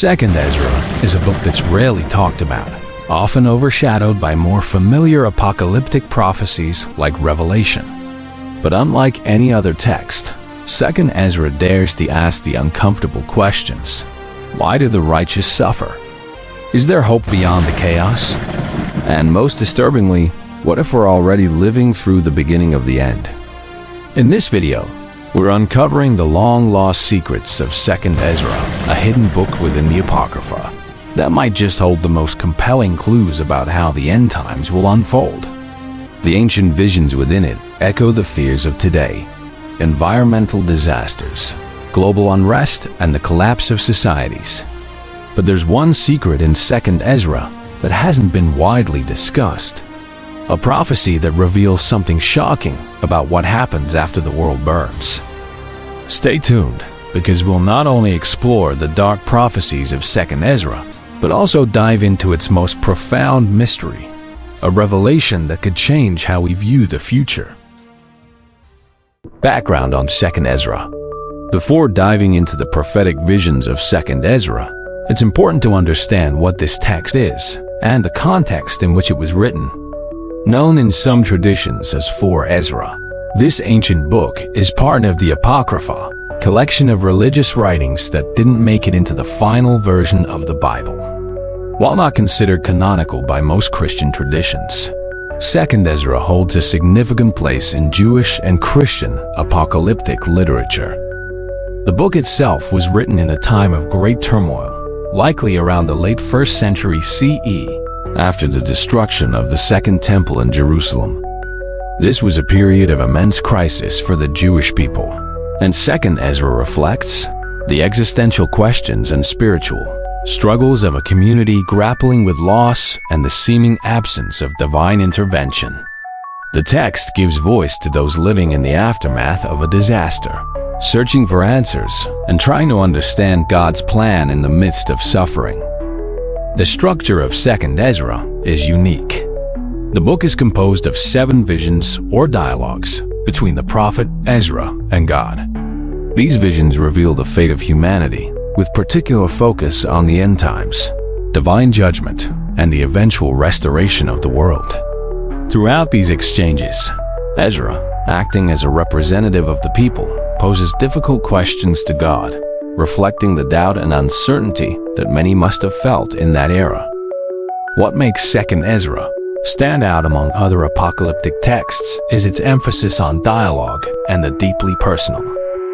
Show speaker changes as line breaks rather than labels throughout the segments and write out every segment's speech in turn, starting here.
Second Ezra is a book that's rarely talked about, often overshadowed by more familiar apocalyptic prophecies like Revelation. But unlike any other text, Second Ezra dares to ask the uncomfortable questions. Why do the righteous suffer? Is there hope beyond the chaos? And most disturbingly, what if we're already living through the beginning of the end? In this video, we're uncovering the long-lost secrets of Second Ezra, a hidden book within the Apocrypha that might just hold the most compelling clues about how the end times will unfold. The ancient visions within it echo the fears of today: environmental disasters, global unrest, and the collapse of societies. But there's one secret in Second Ezra that hasn't been widely discussed. A prophecy that reveals something shocking about what happens after the world burns. Stay tuned, because we'll not only explore the dark prophecies of Second Ezra, but also dive into its most profound mystery, a revelation that could change how we view the future. Background on Second Ezra. Before diving into the prophetic visions of Second Ezra, it's important to understand what this text is and the context in which it was written. Known in some traditions as 4 Ezra, this ancient book is part of the Apocrypha, collection of religious writings that didn't make it into the final version of the Bible. While not considered canonical by most Christian traditions, Second Ezra holds a significant place in Jewish and Christian apocalyptic literature. The book itself was written in a time of great turmoil, likely around the late 1st century CE, after the destruction of the Second Temple in Jerusalem. This was a period of immense crisis for the Jewish people, and Second Ezra reflects the existential questions and spiritual struggles of a community grappling with loss and the seeming absence of divine intervention. The text gives voice to those living in the aftermath of a disaster, searching for answers and trying to understand God's plan in the midst of suffering. The structure of Second Ezra is unique. The book is composed of 7 visions or dialogues between the prophet Ezra and God. These visions reveal the fate of humanity, with particular focus on the end times, divine judgment, and the eventual restoration of the world. Throughout these exchanges, Ezra, acting as a representative of the people, poses difficult questions to God, reflecting the doubt and uncertainty that many must have felt in that era. What makes Second Ezra stand out among other apocalyptic texts is its emphasis on dialogue and the deeply personal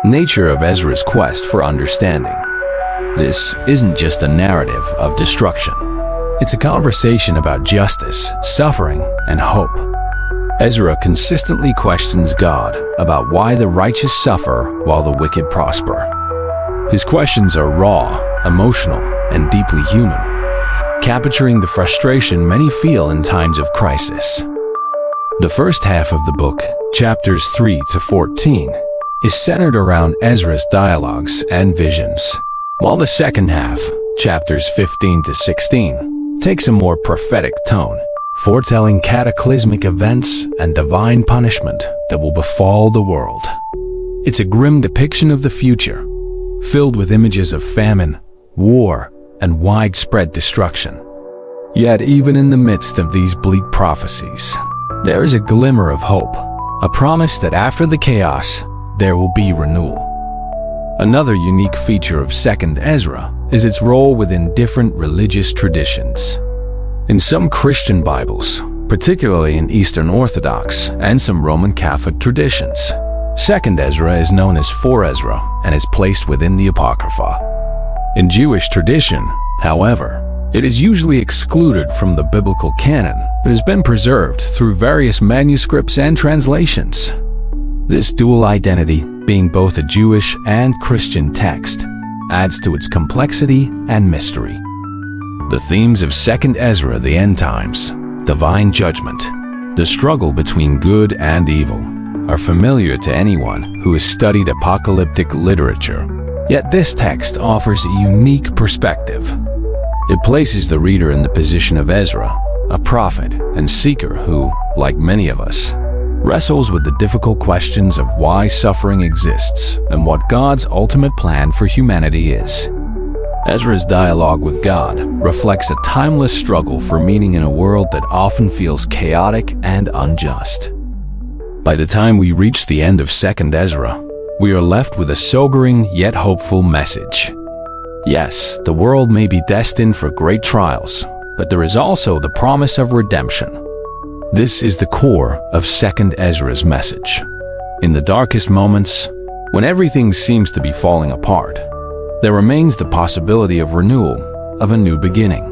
nature of Ezra's quest for understanding. This isn't just a narrative of destruction. It's a conversation about justice, suffering, and hope. Ezra consistently questions God about why the righteous suffer while the wicked prosper. His questions are raw, emotional, and deeply human, capturing the frustration many feel in times of crisis. The first half of the book, chapters 3 to 14, is centered around Ezra's dialogues and visions, while the second half, chapters 15 to 16, takes a more prophetic tone, foretelling cataclysmic events and divine punishment that will befall the world. It's a grim depiction of the future, filled with images of famine, war, and widespread destruction. Yet even in the midst of these bleak prophecies, there is a glimmer of hope, a promise that after the chaos, there will be renewal. Another unique feature of Second Ezra is its role within different religious traditions. In some Christian Bibles, particularly in Eastern Orthodox and some Roman Catholic traditions, Second Ezra is known as 4 Ezra and is placed within the Apocrypha. In Jewish tradition, however, it is usually excluded from the biblical canon but has been preserved through various manuscripts and translations. This dual identity, being both a Jewish and Christian text, adds to its complexity and mystery. The themes of Second Ezra, the end times, divine judgment, the struggle between good and evil, are familiar to anyone who has studied apocalyptic literature. Yet this text offers a unique perspective. It places the reader in the position of Ezra, a prophet and seeker who, like many of us, wrestles with the difficult questions of why suffering exists and what God's ultimate plan for humanity is. Ezra's dialogue with God reflects a timeless struggle for meaning in a world that often feels chaotic and unjust. By the time we reach the end of 2nd Ezra, we are left with a sobering yet hopeful message. Yes, the world may be destined for great trials, but there is also the promise of redemption. This is the core of 2nd Ezra's message. In the darkest moments, when everything seems to be falling apart, there remains the possibility of renewal, of a new beginning.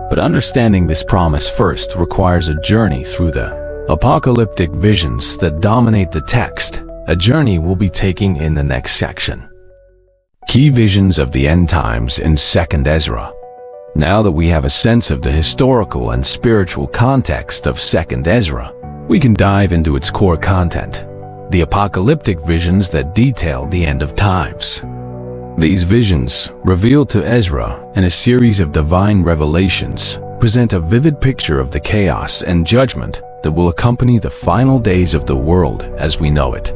But understanding this promise first requires a journey through the apocalyptic visions that dominate the text, a journey we'll be taking in the next section. Key visions of the end times in 2nd Ezra. Now that we have a sense of the historical and spiritual context of 2nd Ezra, we can dive into its core content, the apocalyptic visions that detail the end of times. These visions, revealed to Ezra in a series of divine revelations, present a vivid picture of the chaos and judgment that will accompany the final days of the world as we know it.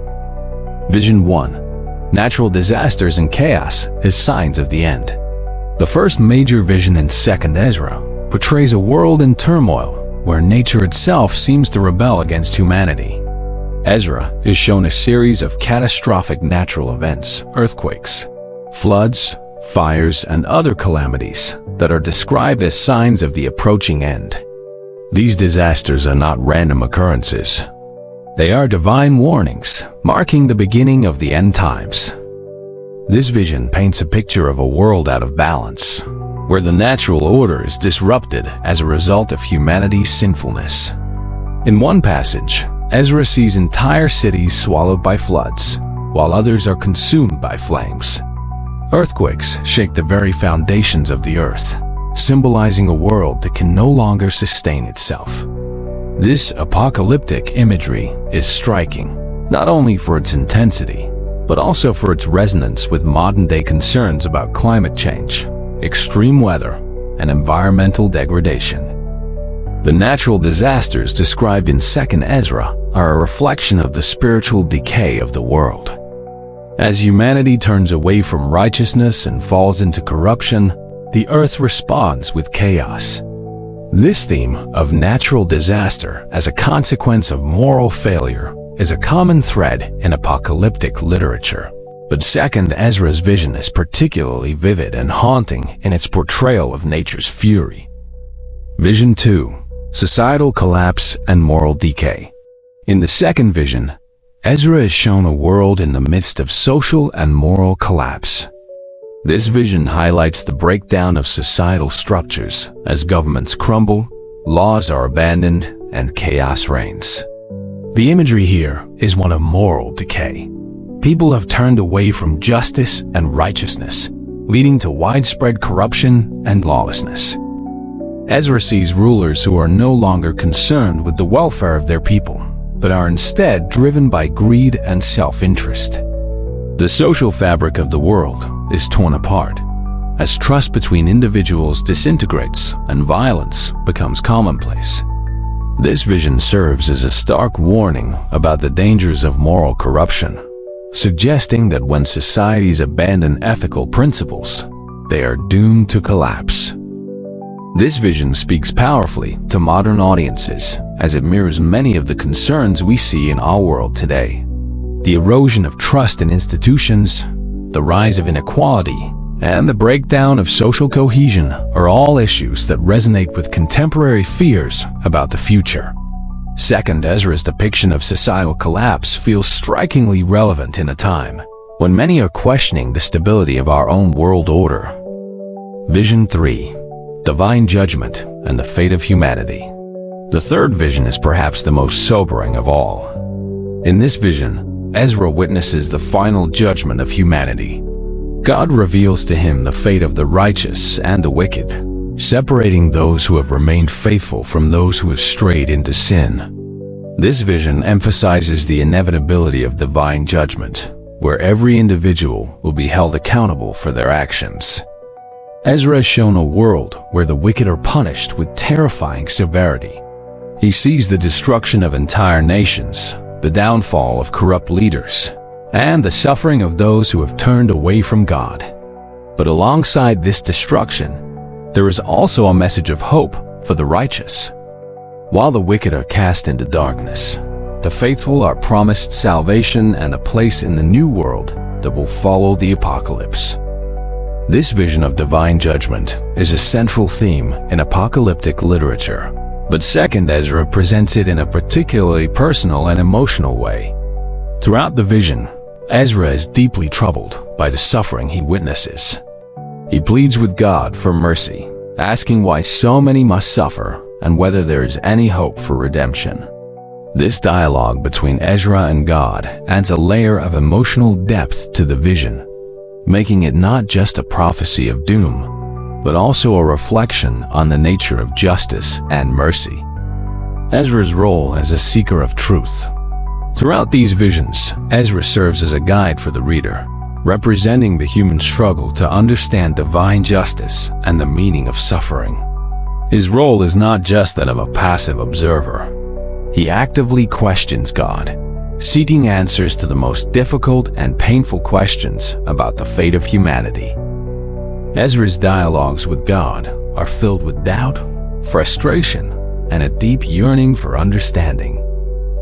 Vision 1. Natural disasters and chaos as signs of the end. The first major vision in 2nd Ezra portrays a world in turmoil where nature itself seems to rebel against humanity. Ezra is shown a series of catastrophic natural events, earthquakes, floods, fires, and other calamities that are described as signs of the approaching end. These disasters are not random occurrences. They are divine warnings, marking the beginning of the end times. This vision paints a picture of a world out of balance, where the natural order is disrupted as a result of humanity's sinfulness. In one passage, Ezra sees entire cities swallowed by floods, while others are consumed by flames. Earthquakes shake the very foundations of the earth, symbolizing a world that can no longer sustain itself. This apocalyptic imagery is striking, not only for its intensity, but also for its resonance with modern-day concerns about climate change, extreme weather, and environmental degradation. The natural disasters described in 2nd Ezra are a reflection of the spiritual decay of the world. As humanity turns away from righteousness and falls into corruption, the earth responds with chaos. This theme of natural disaster as a consequence of moral failure is a common thread in apocalyptic literature. But 2nd Ezra's vision is particularly vivid and haunting in its portrayal of nature's fury. Vision 2. Societal collapse and moral decay. In the second vision, Ezra is shown a world in the midst of social and moral collapse. This vision highlights the breakdown of societal structures as governments crumble, laws are abandoned, and chaos reigns. The imagery here is one of moral decay. People have turned away from justice and righteousness, leading to widespread corruption and lawlessness. Ezra sees rulers who are no longer concerned with the welfare of their people, but are instead driven by greed and self-interest. The social fabric of the world is torn apart, as trust between individuals disintegrates and violence becomes commonplace. This vision serves as a stark warning about the dangers of moral corruption, suggesting that when societies abandon ethical principles, they are doomed to collapse. This vision speaks powerfully to modern audiences as it mirrors many of the concerns we see in our world today. The erosion of trust in institutions, the rise of inequality, and the breakdown of social cohesion are all issues that resonate with contemporary fears about the future. 2nd Ezra's depiction of societal collapse feels strikingly relevant in a time when many are questioning the stability of our own world order. Vision 3. Divine Judgment and the Fate of Humanity. The third vision is perhaps the most sobering of all. In this vision, Ezra witnesses the final judgment of humanity. God reveals to him the fate of the righteous and the wicked, separating those who have remained faithful from those who have strayed into sin. This vision emphasizes the inevitability of divine judgment, where every individual will be held accountable for their actions. Ezra is shown a world where the wicked are punished with terrifying severity. He sees the destruction of entire nations, the downfall of corrupt leaders, and the suffering of those who have turned away from God. But alongside this destruction, there is also a message of hope for the righteous. While the wicked are cast into darkness, the faithful are promised salvation and a place in the new world that will follow the apocalypse. This vision of divine judgment is a central theme in apocalyptic literature, but 2nd Ezra presents it in a particularly personal and emotional way. Throughout the vision, Ezra is deeply troubled by the suffering he witnesses. He pleads with God for mercy, asking why so many must suffer and whether there is any hope for redemption. This dialogue between Ezra and God adds a layer of emotional depth to the vision, making it not just a prophecy of doom, but also a reflection on the nature of justice and mercy. Ezra's role as a seeker of truth. Throughout these visions, Ezra serves as a guide for the reader, representing the human struggle to understand divine justice and the meaning of suffering. His role is not just that of a passive observer. He actively questions God, seeking answers to the most difficult and painful questions about the fate of humanity. Ezra's dialogues with God are filled with doubt, frustration, and a deep yearning for understanding.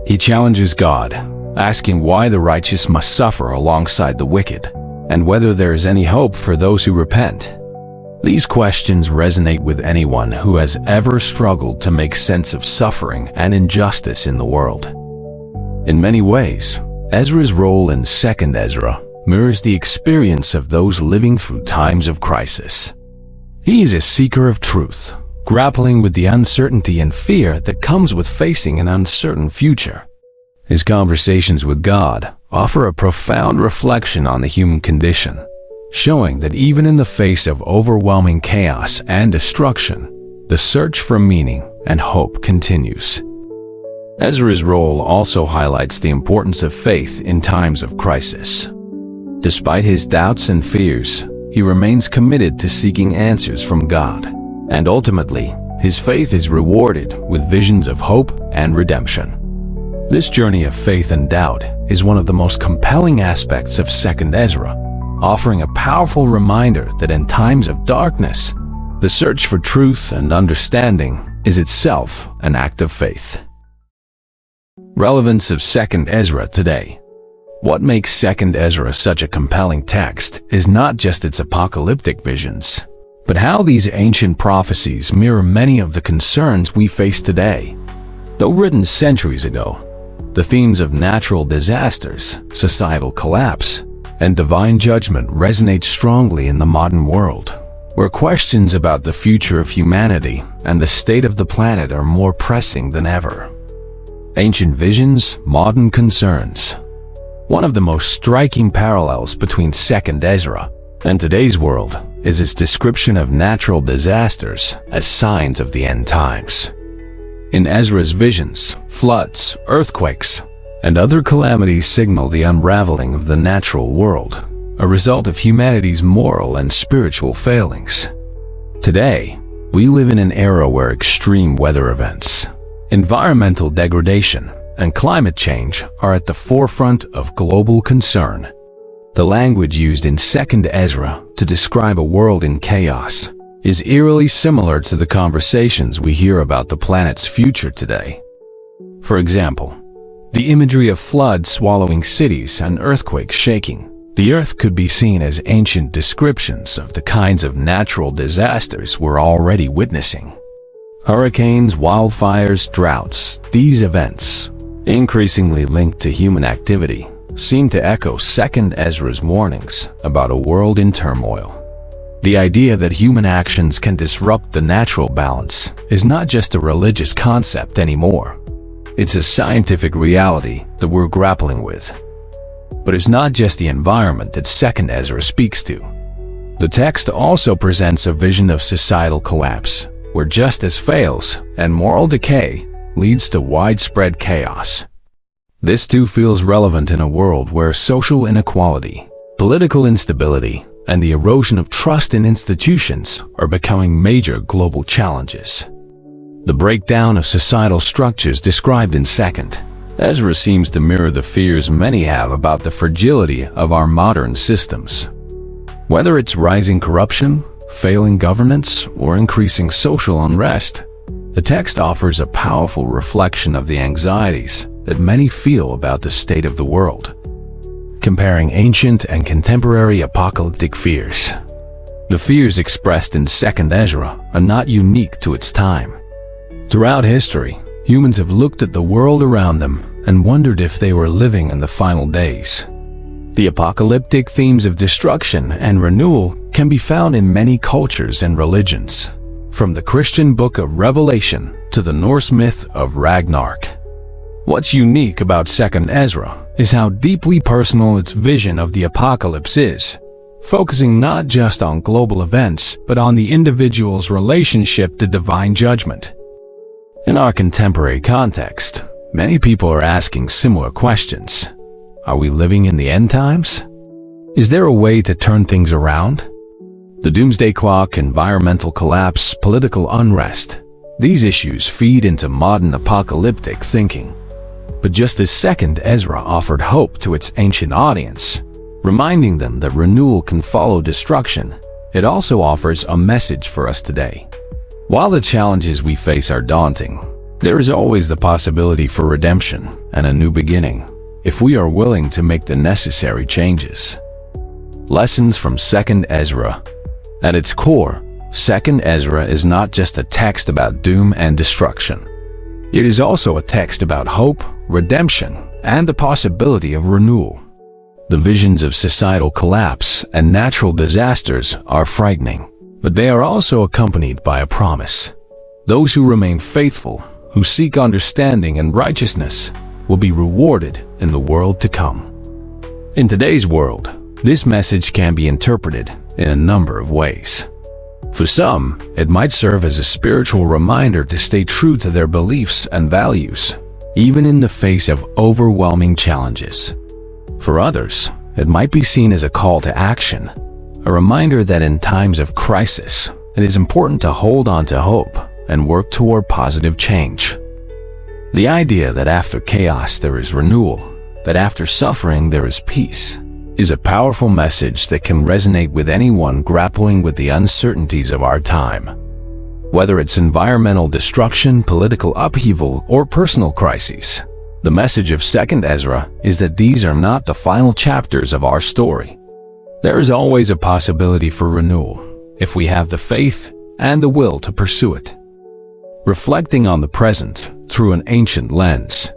He challenges God, asking why the righteous must suffer alongside the wicked, and whether there is any hope for those who repent. These questions resonate with anyone who has ever struggled to make sense of suffering and injustice in the world. In many ways, Ezra's role in 2nd Ezra mirrors the experience of those living through times of crisis. He is a seeker of truth, grappling with the uncertainty and fear that comes with facing an uncertain future. His conversations with God offer a profound reflection on the human condition, showing that even in the face of overwhelming chaos and destruction, the search for meaning and hope continues. Ezra's role also highlights the importance of faith in times of crisis. Despite his doubts and fears, he remains committed to seeking answers from God, and ultimately, his faith is rewarded with visions of hope and redemption. This journey of faith and doubt is one of the most compelling aspects of 2nd Ezra, offering a powerful reminder that in times of darkness, the search for truth and understanding is itself an act of faith. Relevance of 2nd Ezra today. What makes 2nd Ezra such a compelling text is not just its apocalyptic visions, but how these ancient prophecies mirror many of the concerns we face today. Though written centuries ago, the themes of natural disasters, societal collapse, and divine judgment resonate strongly in the modern world, where questions about the future of humanity and the state of the planet are more pressing than ever. Ancient visions, modern concerns. One of the most striking parallels between 2nd Ezra and today's world is its description of natural disasters as signs of the end times. In Ezra's visions, floods, earthquakes, and other calamities signal the unraveling of the natural world, a result of humanity's moral and spiritual failings. Today, we live in an era where extreme weather events, environmental degradation, and climate change are at the forefront of global concern. The language used in 2nd Ezra to describe a world in chaos is eerily similar to the conversations we hear about the planet's future today. For example, the imagery of floods swallowing cities and earthquakes shaking the earth could be seen as ancient descriptions of the kinds of natural disasters we're already witnessing. Hurricanes, wildfires, droughts, these events, increasingly linked to human activity, seem to echo 2nd Ezra's warnings about a world in turmoil. The idea that human actions can disrupt the natural balance is not just a religious concept anymore. It's a scientific reality that we're grappling with. But it's not just the environment that 2nd Ezra speaks to. The text also presents a vision of societal collapse, where justice fails and moral decay leads to widespread chaos. This too feels relevant in a world where social inequality, political instability, and the erosion of trust in institutions are becoming major global challenges. The breakdown of societal structures described in 2nd Ezra seems to mirror the fears many have about the fragility of our modern systems. Whether it's rising corruption, failing governments, or increasing social unrest, the text offers a powerful reflection of the anxieties that many feel about the state of the world, comparing ancient and contemporary apocalyptic fears. The fears expressed in 2nd Ezra are not unique to its time. Throughout history, humans have looked at the world around them and wondered if they were living in the final days. The apocalyptic themes of destruction and renewal can be found in many cultures and religions, from the Christian book of Revelation to the Norse myth of Ragnarok. What's unique about 2nd Ezra is how deeply personal its vision of the apocalypse is, focusing not just on global events, but on the individual's relationship to divine judgment. In our contemporary context, many people are asking similar questions. Are we living in the end times? Is there a way to turn things around? The doomsday clock, environmental collapse, political unrest, these issues feed into modern apocalyptic thinking. But just as 2nd Ezra offered hope to its ancient audience, reminding them that renewal can follow destruction, it also offers a message for us today. While the challenges we face are daunting, there is always the possibility for redemption and a new beginning, if we are willing to make the necessary changes. Lessons from 2nd Ezra. At its core, 2nd Ezra is not just a text about doom and destruction. It is also a text about hope, redemption, and the possibility of renewal. The visions of societal collapse and natural disasters are frightening, but they are also accompanied by a promise. Those who remain faithful, who seek understanding and righteousness, will be rewarded in the world to come. In today's world, this message can be interpreted in a number of ways. For some, it might serve as a spiritual reminder to stay true to their beliefs and values, even in the face of overwhelming challenges. For others, it might be seen as a call to action, a reminder that in times of crisis, it is important to hold on to hope and work toward positive change. The idea that after chaos there is renewal, that after suffering there is peace, is a powerful message that can resonate with anyone grappling with the uncertainties of our time. Whether it's environmental destruction, political upheaval, or personal crises, the message of 2nd Ezra is that these are not the final chapters of our story. There is always a possibility for renewal, if we have the faith and the will to pursue it. Reflecting on the present through an ancient lens.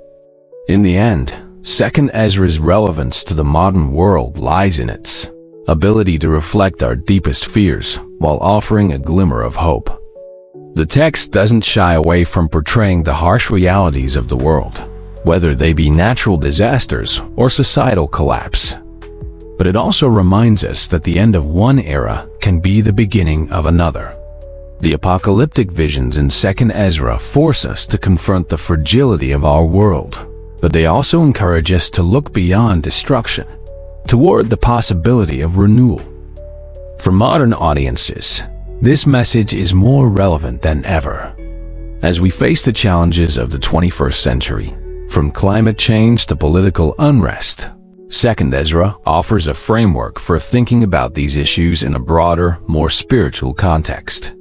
In the end, 2nd Ezra's relevance to the modern world lies in its ability to reflect our deepest fears while offering a glimmer of hope. The text doesn't shy away from portraying the harsh realities of the world, whether they be natural disasters or societal collapse. But it also reminds us that the end of one era can be the beginning of another. The apocalyptic visions in 2nd Ezra force us to confront the fragility of our world, but they also encourage us to look beyond destruction, toward the possibility of renewal. For modern audiences, this message is more relevant than ever. As we face the challenges of the 21st century, from climate change to political unrest, 2nd Ezra offers a framework for thinking about these issues in a broader, more spiritual context.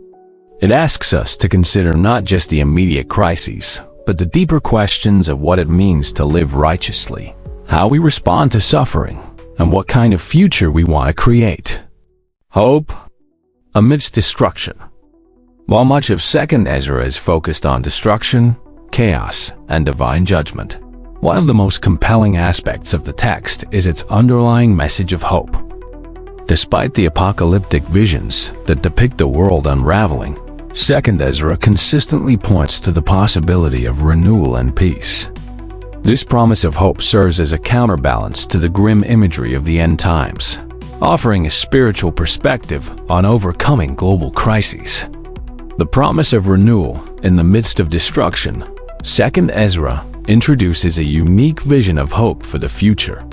It asks us to consider not just the immediate crises, but the deeper questions of what it means to live righteously, how we respond to suffering, and what kind of future we want to create. Hope amidst destruction. While much of 2nd Ezra is focused on destruction, chaos, and divine judgment, one of the most compelling aspects of the text is its underlying message of hope. Despite the apocalyptic visions that depict the world unraveling, 2nd Ezra consistently points to the possibility of renewal and peace. This promise of hope serves as a counterbalance to the grim imagery of the end times, offering a spiritual perspective on overcoming global crises. The promise of renewal in the midst of destruction, 2nd Ezra introduces a unique vision of hope for the future.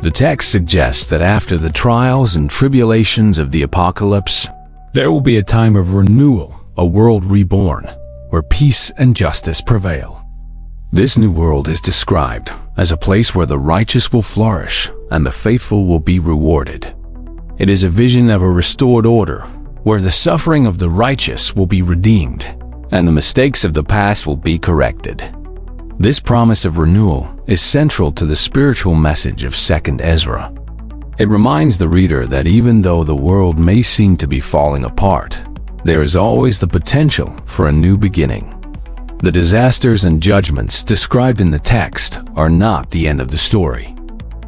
The text suggests that after the trials and tribulations of the apocalypse, there will be a time of renewal, a world reborn, where peace and justice prevail. This new world is described as a place where the righteous will flourish and the faithful will be rewarded. It is a vision of a restored order, where the suffering of the righteous will be redeemed, and the mistakes of the past will be corrected. This promise of renewal is central to the spiritual message of 2nd Ezra. It reminds the reader that even though the world may seem to be falling apart, there is always the potential for a new beginning. The disasters and judgments described in the text are not the end of the story.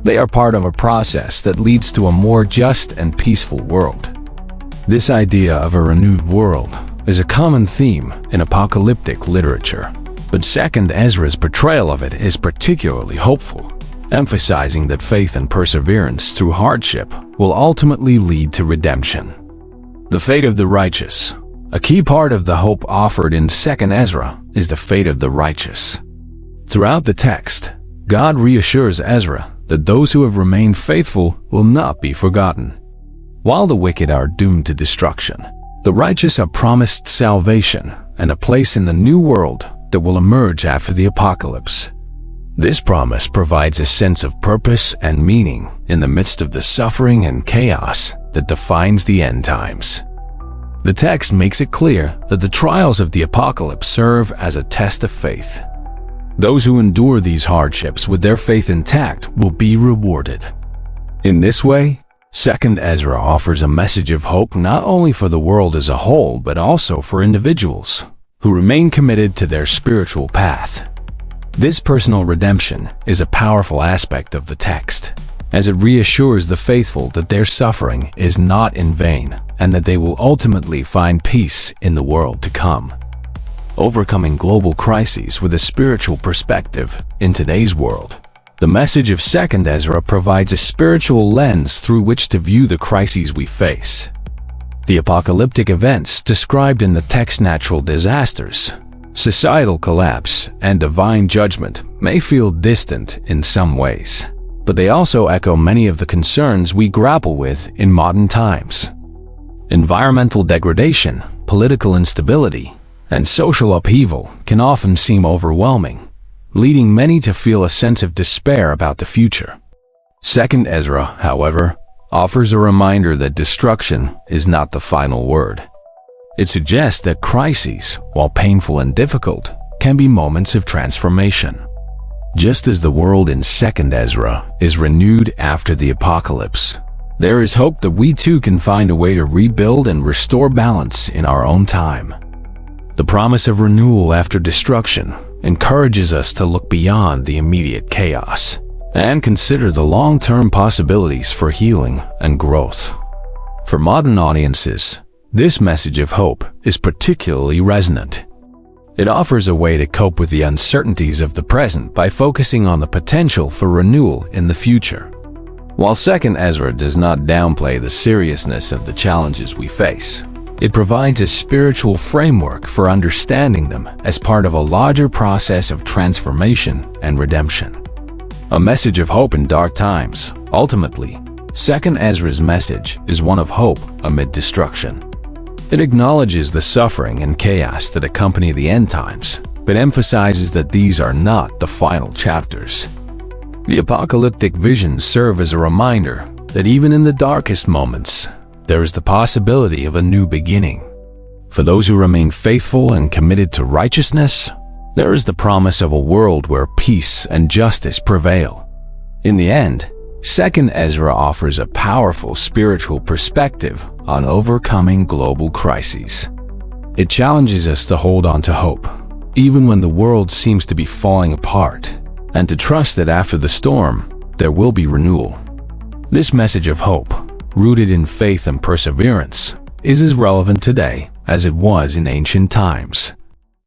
They are part of a process that leads to a more just and peaceful world. This idea of a renewed world is a common theme in apocalyptic literature, but 2nd Ezra's portrayal of it is particularly hopeful, emphasizing that faith and perseverance through hardship will ultimately lead to redemption. The fate of the righteous. A key part of the hope offered in 2nd Ezra is the fate of the righteous. Throughout the text, God reassures Ezra that those who have remained faithful will not be forgotten. While the wicked are doomed to destruction, the righteous are promised salvation and a place in the new world that will emerge after the apocalypse. This promise provides a sense of purpose and meaning in the midst of the suffering and chaos that defines the end times. The text makes it clear that the trials of the apocalypse serve as a test of faith. Those who endure these hardships with their faith intact will be rewarded. In this way, 2nd Ezra offers a message of hope not only for the world as a whole, but also for individuals who remain committed to their spiritual path. This personal redemption is a powerful aspect of the text, as it reassures the faithful that their suffering is not in vain and that they will ultimately find peace in the world to come. Overcoming global crises with a spiritual perspective in today's world. The message of 2nd Ezra provides a spiritual lens through which to view the crises we face. The apocalyptic events described in the text, natural disasters, societal collapse, and divine judgment, may feel distant in some ways, but they also echo many of the concerns we grapple with in modern times. Environmental degradation, political instability, and social upheaval can often seem overwhelming, leading many to feel a sense of despair about the future. 2nd Ezra, however, offers a reminder that destruction is not the final word. It suggests that crises, while painful and difficult, can be moments of transformation. Just as the world in 2nd Ezra is renewed after the apocalypse, there is hope that we too can find a way to rebuild and restore balance in our own time. The promise of renewal after destruction encourages us to look beyond the immediate chaos and consider the long-term possibilities for healing and growth. For modern audiences, this message of hope is particularly resonant. It offers a way to cope with the uncertainties of the present by focusing on the potential for renewal in the future. While 2nd Ezra does not downplay the seriousness of the challenges we face, it provides a spiritual framework for understanding them as part of a larger process of transformation and redemption. A message of hope in dark times. Ultimately, 2nd Ezra's message is one of hope amid destruction. It acknowledges the suffering and chaos that accompany the end times, but emphasizes that these are not the final chapters. The apocalyptic visions serve as a reminder that even in the darkest moments, there is the possibility of a new beginning. For those who remain faithful and committed to righteousness, there is the promise of a world where peace and justice prevail. In the end, 2nd Ezra offers a powerful spiritual perspective on overcoming global crises. It challenges us to hold on to hope, even when the world seems to be falling apart, and to trust that after the storm, there will be renewal. This message of hope, rooted in faith and perseverance, is as relevant today as it was in ancient times.